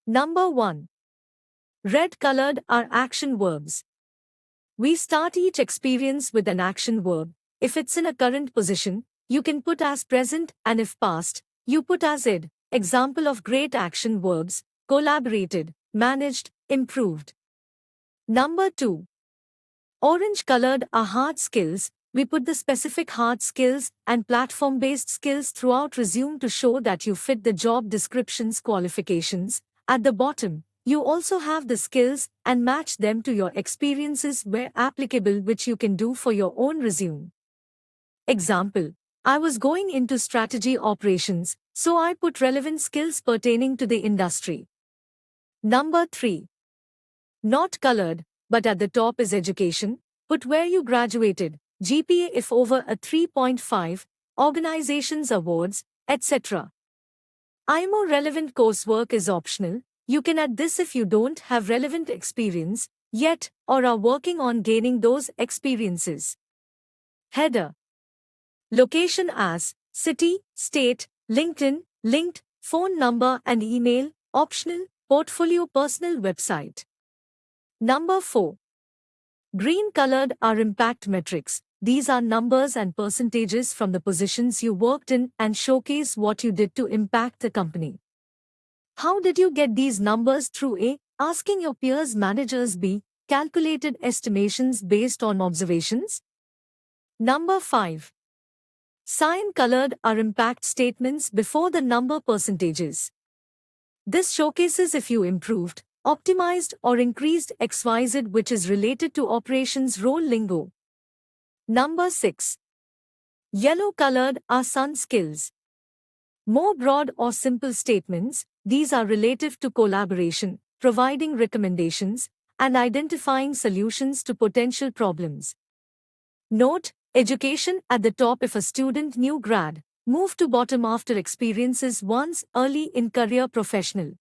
Number 1. Red colored are action verbs. We start each experience with an action verb. If it's in a current position, you can put as present, and if past, you put as id. Example of great action verbs: collaborated, managed, improved. Number 2. Orange colored are hard skills. We put the specific hard skills and platform-based skills throughout resume to show that you fit the job description's qualifications. At the bottom, you also have the skills and match them to your experiences where applicable, which you can do for your own resume. Example: I was going into strategy operations, so I put relevant skills pertaining to the industry. Number 3. Not colored, but at the top is education. Put where you graduated, GPA if over a 3.5, organizations awards, etc. IMO relevant coursework is optional. You can add this if you don't have relevant experience yet or are working on gaining those experiences. Header. Location as city, state, LinkedIn, linked, phone number and email, optional, portfolio, personal website. Number 4. Green colored are impact metrics. These are numbers and percentages from the positions you worked in and showcase what you did to impact the company. How did you get these numbers? Through A. Asking your peers, managers. B. Calculated estimations based on observations. Number 5. Cyan colored are impact statements before the number percentages. This showcases if you improved, optimized or increased XYZ, which is related to operations role lingo. Number 6. Yellow colored are sun skills. More broad or simple statements. These are relative to collaboration, providing recommendations, and identifying solutions to potential problems. Note: education at the top if a student new grad. Move to bottom after experiences once early in career professional.